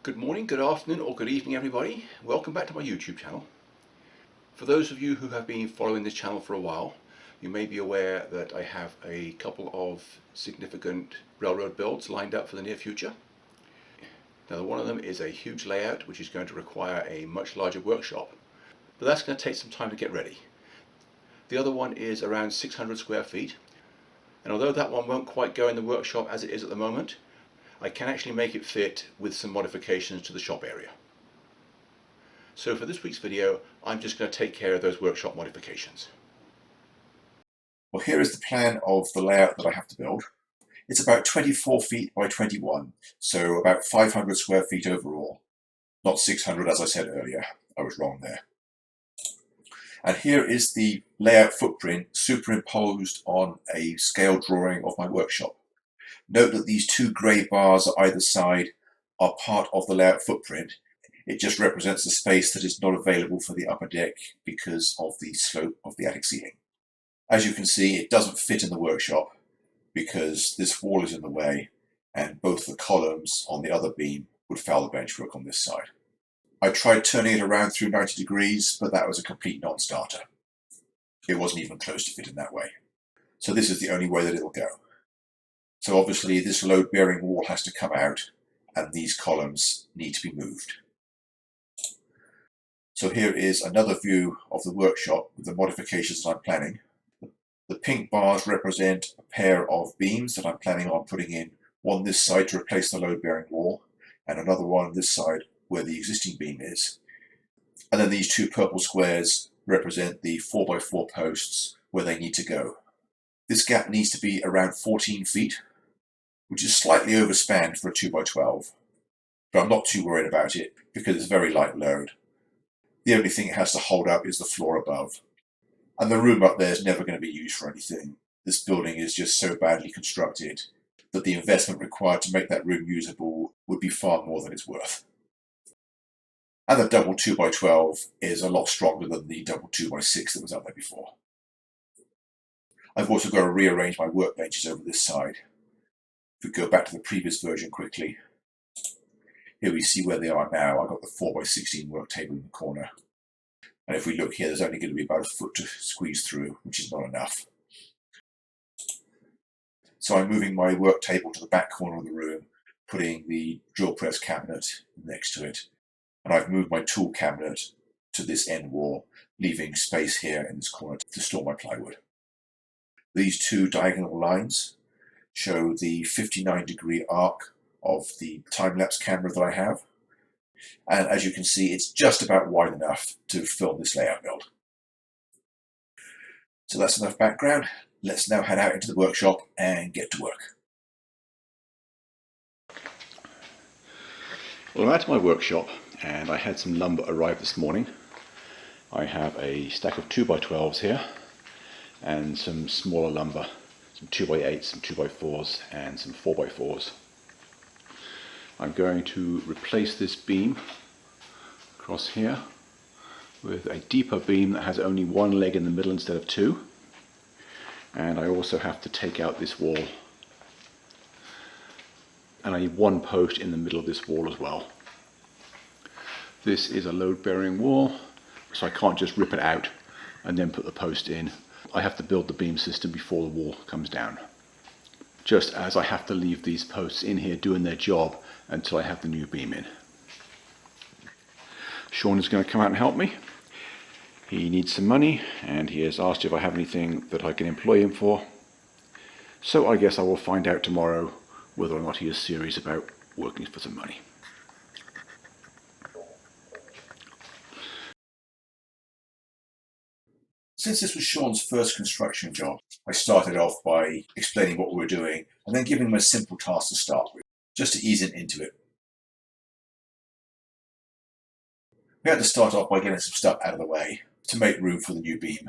Good morning, good afternoon or good evening everybody. Welcome back to my YouTube channel. For those of you who have been following this channel for a while, you may be aware that I have a couple of significant railroad builds lined up for the near future. Now one of them is a huge layout which is going to require a much larger workshop, but that's going to take some time to get ready. The other one is around 600 square feet, and although that one won't quite go in the workshop as it is at the moment, I can actually make it fit with some modifications to the shop area. So for this week's video, I'm just going to take care of those workshop modifications. Well, here is the plan of the layout that I have to build. It's about 24 feet by 21, so about 500 square feet overall. Not 600 as I said earlier, I was wrong there. And here is the layout footprint superimposed on a scale drawing of my workshop. Note that these two grey bars on either side are part of the layout footprint. It just represents the space that is not available for the upper deck because of the slope of the attic ceiling. As you can see, it doesn't fit in the workshop because this wall is in the way and both the columns on the other beam would foul the benchwork on this side. I tried turning it around through 90 degrees, but that was a complete non-starter. It wasn't even close to fit in that way. So this is the only way that it'll go. So obviously this load-bearing wall has to come out and these columns need to be moved. So here is another view of the workshop with the modifications that I'm planning. The pink bars represent a pair of beams that I'm planning on putting in, one this side to replace the load-bearing wall and another one this side where the existing beam is. And then these two purple squares represent the 4x4 posts where they need to go. This gap needs to be around 14 feet, which is slightly overspanned for a 2x12, but I'm not too worried about it because it's very light load. The only thing it has to hold up is the floor above, and the room up there is never going to be used for anything. This building is just so badly constructed that the investment required to make that room usable would be far more than it's worth. And the double 2x12 is a lot stronger than the double 2x6 that was up there before. I've also got to rearrange my workbenches over this side. If we go back to the previous version quickly, here we see where they are now. I've got the 4x16 work table in the corner. And if we look here, there's only going to be about a foot to squeeze through, which is not enough. So I'm moving my work table to the back corner of the room, putting the drill press cabinet next to it. And I've moved my tool cabinet to this end wall, leaving space here in this corner to store my plywood. These two diagonal lines show the 59-degree arc of the time-lapse camera that I have. And as you can see, it's just about wide enough to film this layout build. So that's enough background. Let's now head out into the workshop and get to work. Well, I'm out of my workshop and I had some lumber arrive this morning. I have a stack of 2x12s here and some smaller lumber, some 2x8s, some 2x4s and some 4x4s. I'm going to replace this beam across here with a deeper beam that has only one leg in the middle instead of two, and I also have to take out this wall, and I need one post in the middle of this wall as well. This is a load-bearing wall, so I can't just rip it out and then put the post in. I have to build the beam system before the wall comes down, just as I have to leave these posts in here doing their job until I have the new beam in. Sean is going to come out and help me. He needs some money and he has asked if I have anything that I can employ him for. So I guess I will find out tomorrow whether or not he is serious about working for some money. Since this was Sean's first construction job, I started off by explaining what we were doing and then giving him a simple task to start with, just to ease him into it. We had to start off by getting some stuff out of the way to make room for the new beam,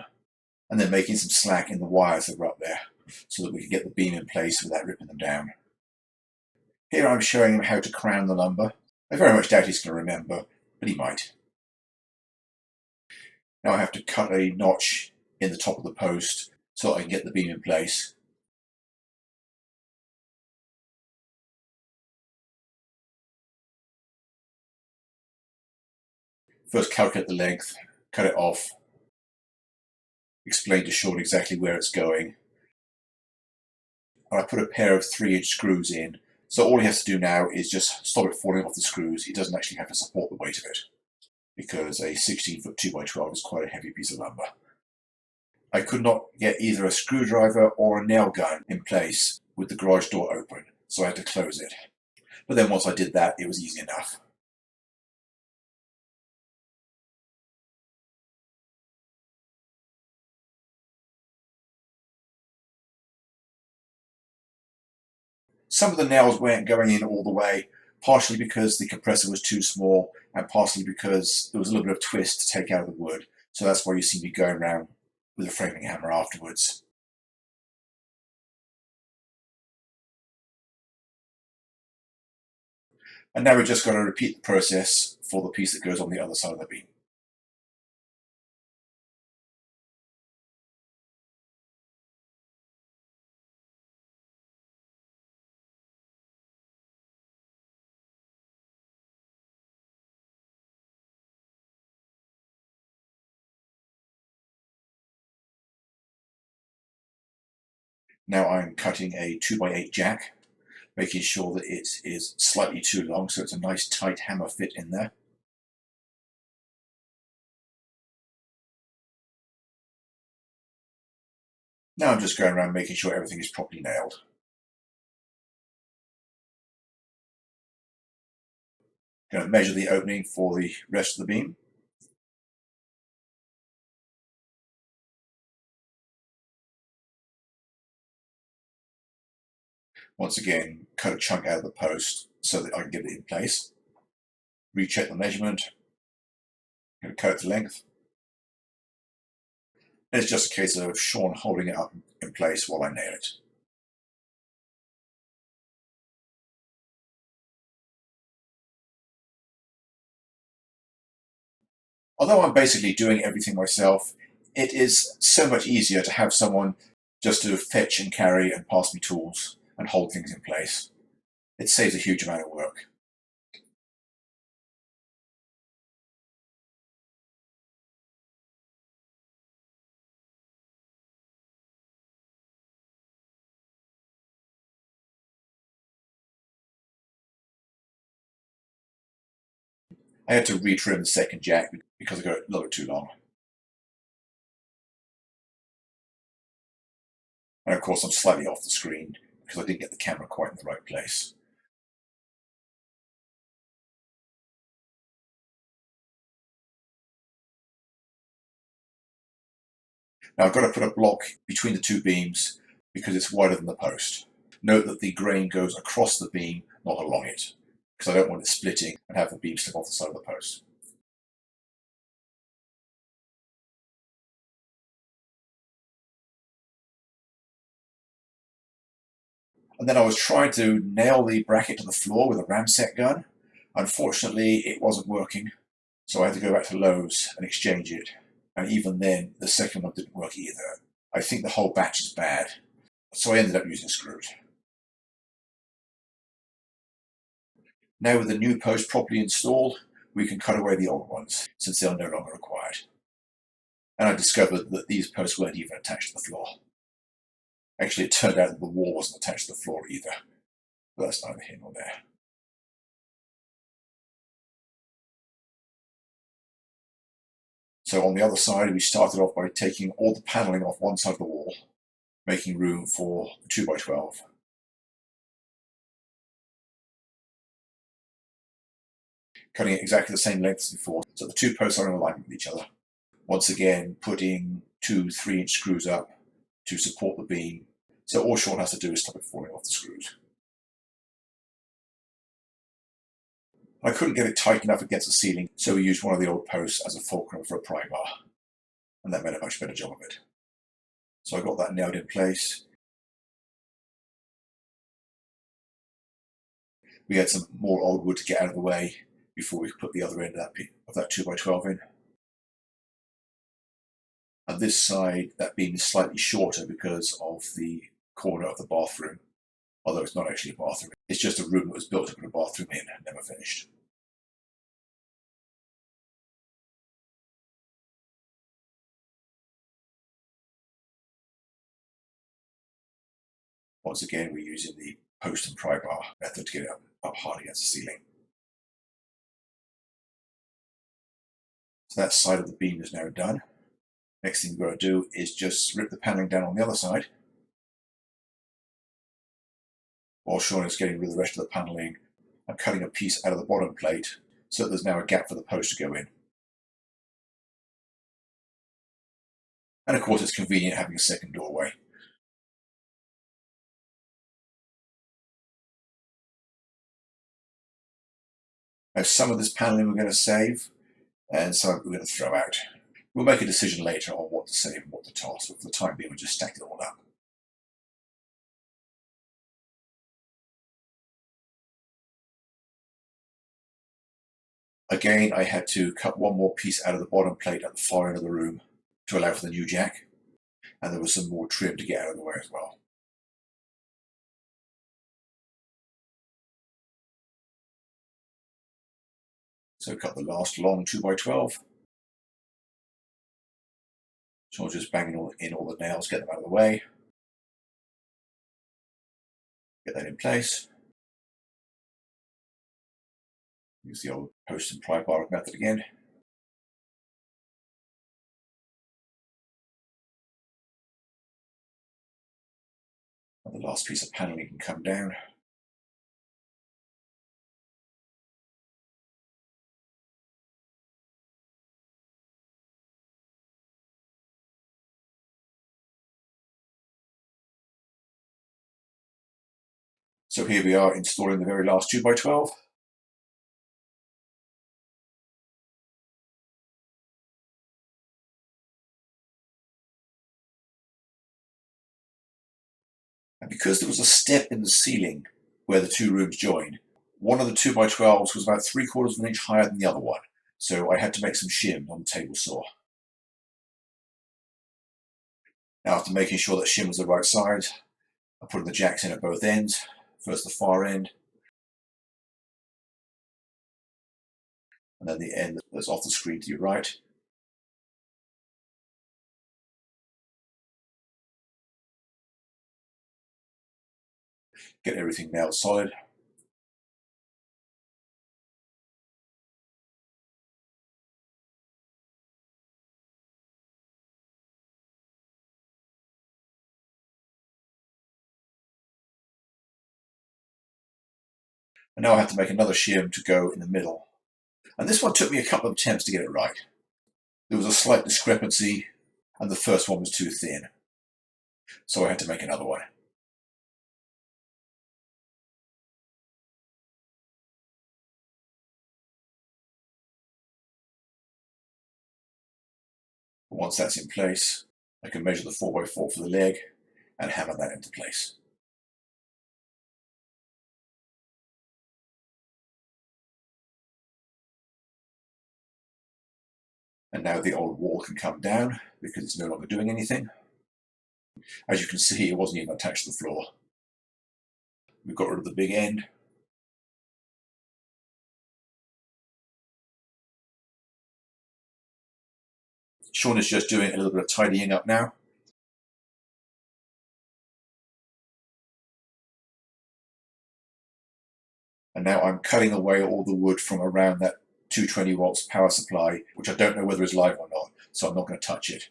and then making some slack in the wires that were up there so that we could get the beam in place without ripping them down. Here I'm showing him how to crown the lumber. I very much doubt he's going to remember, but he might. Now I have to cut a notch in the top of the post so that I can get the beam in place. First calculate the length, cut it off, explain to Sean exactly where it's going. And I put a pair of 3-inch screws in, so all he has to do now is just stop it falling off the screws. He doesn't actually have to support the weight of it, because a 16-foot 2x12 is quite a heavy piece of lumber. I could not get either a screwdriver or a nail gun in place with the garage door open, so I had to close it. But then once I did that, it was easy enough. Some of the nails weren't going in all the way, partially because the compressor was too small, and partially because there was a little bit of twist to take out of the wood. So that's why you see me going around with a framing hammer afterwards. And now we're just going to repeat the process for the piece that goes on the other side of the beam. Now I'm cutting a 2x8 jack, making sure that it is slightly too long so it's a nice tight hammer fit in there. Now I'm just going around making sure everything is properly nailed. Going to measure the opening for the rest of the beam. Once again, cut a chunk out of the post so that I can get it in place. Recheck the measurement. Going to cut it to length. And it's just a case of Sean holding it up in place while I nail it. Although I'm basically doing everything myself, it is so much easier to have someone just to fetch and carry and pass me tools and hold things in place. It saves a huge amount of work. I had to retrim the second jack because I got it a little bit too long. And of course I'm slightly off the screen because I didn't get the camera quite in the right place. Now I've got to put a block between the two beams because it's wider than the post. Note that the grain goes across the beam, not along it, because I don't want it splitting and have the beam slip off the side of the post. And then I was trying to nail the bracket to the floor with a ramset gun. Unfortunately, it wasn't working, so I had to go back to Lowe's and exchange it. And even then, the second one didn't work either. I think the whole batch is bad, so I ended up using screws. Now with the new post properly installed, we can cut away the old ones, since they are no longer required. And I discovered that these posts weren't even attached to the floor. Actually, it turned out that the wall wasn't attached to the floor either, but that's neither here nor there. So on the other side, we started off by taking all the paneling off one side of the wall, making room for the 2x12. Cutting it exactly the same length as before, so the two posts are in alignment with each other. Once again, putting two 3-inch screws up to support the beam, so all Sean has to do is stop it falling off the screws. I couldn't get it tight enough against the ceiling, so we used one of the old posts as a fulcrum for a pry bar, and that made a much better job of it. So I got that nailed in place. We had some more old wood to get out of the way before we put the other end of that 2x12 in. And this side, that beam is slightly shorter because of the corner of the bathroom, although it's not actually a bathroom. It's just a room that was built to put a bathroom in and never finished. Once again, we're using the post and pry bar method to get it up hard against the ceiling. So that side of the beam is now done. Next thing we've got to do is just rip the paneling down on the other side. While Sean is getting rid of the rest of the paneling, I'm cutting a piece out of the bottom plate so that there's now a gap for the post to go in. And of course it's convenient having a second doorway. Now some of this paneling we're going to save and some we're going to throw out. We'll make a decision later on what to save and what to toss, but for the time being we'll just stack it all up. Again, I had to cut one more piece out of the bottom plate at the far end of the room to allow for the new jack, and there was some more trim to get out of the way as well. So cut the last long 2x12. So I'll just bang in all the nails, get them out of the way. Get that in place. Use the old post and pry bar method again. And the last piece of paneling can come down. So here we are installing the very last 2x12. And because there was a step in the ceiling where the two rooms joined, one of the 2x12s was about 3/4 of an inch higher than the other one. So I had to make some shim on the table saw. Now after making sure that shim was the right size, I'm putting the jacks in at both ends. First the far end, and then the end that's off the screen to your right. Get everything nailed solid. And now I have to make another shim to go in the middle. And this one took me a couple of attempts to get it right. There was a slight discrepancy, and the first one was too thin. So I had to make another one. Once that's in place, I can measure the 4x4 for the leg and hammer that into place. And now the old wall can come down because it's no longer doing anything. As you can see, it wasn't even attached to the floor. We've got rid of the big end. Sean is just doing a little bit of tidying up now. And now I'm cutting away all the wood from around that 220 volts power supply, which I don't know whether it's live or not, so I'm not going to touch it.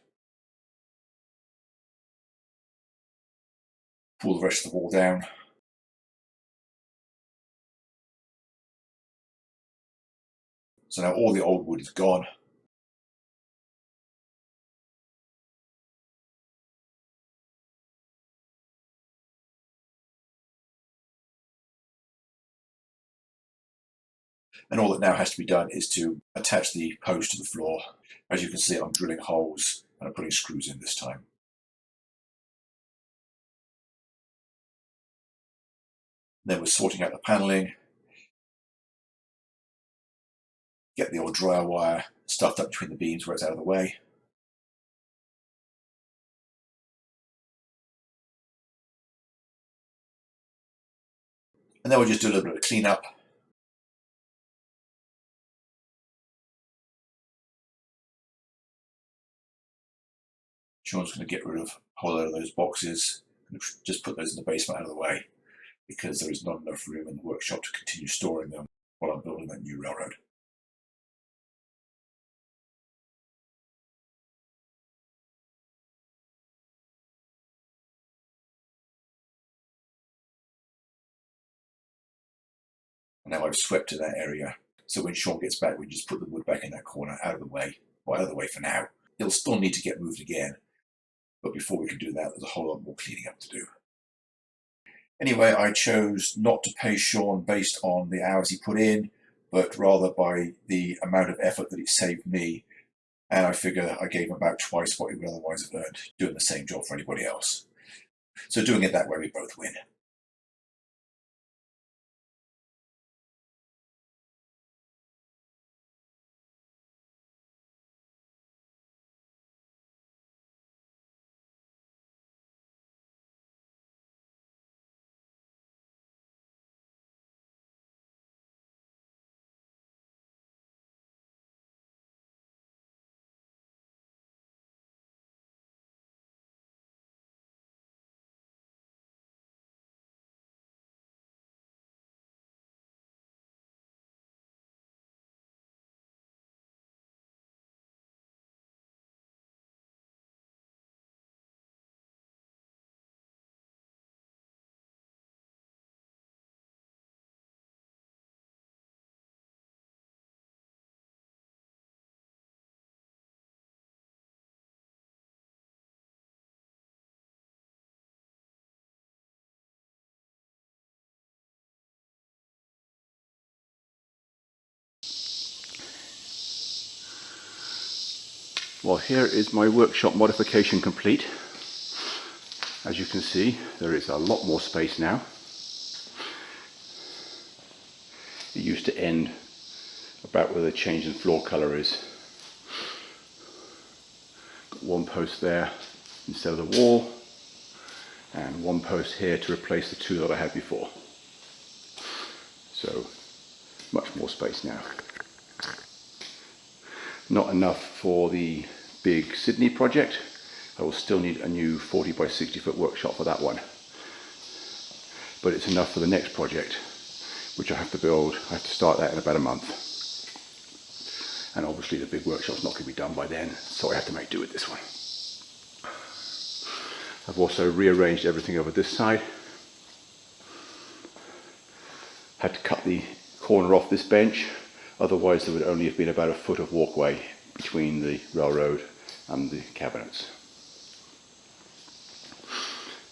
Pull the rest of the wall down. So now all the old wood is gone. And all that now has to be done is to attach the post to the floor. As you can see, I'm drilling holes and I'm putting screws in this time. Then we're sorting out the paneling. Get the old dryer wire stuffed up between the beams where it's out of the way. And then we'll just do a little bit of cleanup. Sean's going to get rid of a whole lot of those boxes and just put those in the basement out of the way, because there is not enough room in the workshop to continue storing them while I'm building that new railroad. And now I've swept in that area, so when Sean gets back, we just put the wood back in that corner, out of the way. Well, out of the way for now. It'll still need to get moved again, but before we can do that, there's a whole lot more cleaning up to do. Anyway, I chose not to pay Sean based on the hours he put in, but rather by the amount of effort that it saved me. And I figure I gave him about twice what he would otherwise have earned doing the same job for anybody else. So doing it that way, we both win. Well, here is my workshop modification complete. As you can see, there is a lot more space now. It used to end about where the change in floor colour is. Got one post there instead of the wall, and one post here to replace the two that I had before. So much more space now. Not enough for the big Sydney project. I will still need a new 40 by 60 foot workshop for that one. But it's enough for the next project, which I have to build. I have to start that in about a month. And obviously the big workshop's not going to be done by then, so I have to make do with this one. I've also rearranged everything over this side. Had to cut the corner off this bench, otherwise there would only have been about a foot of walkway between the railroad and the cabinets.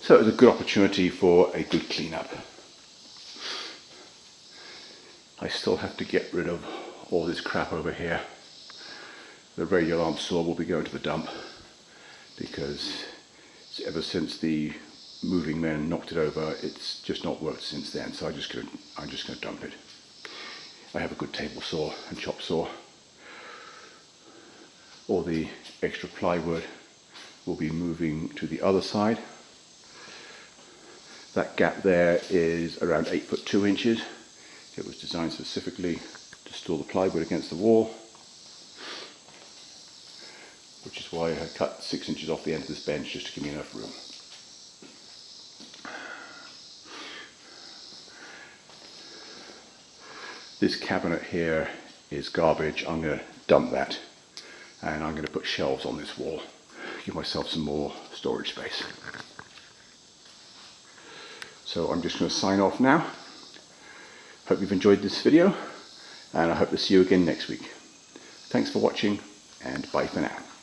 So it was a good opportunity for a good clean-up. I still have to get rid of all this crap over here. The radio alarm saw will be going to the dump, because ever since the moving men knocked it over, it's just not worked since then. So I'm just going to dump it. I have a good table saw and chop saw. All the extra plywood will be moving to the other side. That gap there is around 8 foot 2 inches. It was designed specifically to store the plywood against the wall, which is why I had cut 6 inches off the end of this bench just to give me enough room. This cabinet here is garbage. I'm going to dump that, and I'm going to put shelves on this wall, give myself some more storage space. So I'm just going to sign off now. Hope you've enjoyed this video, and I hope to see you again next week. Thanks for watching, and bye for now.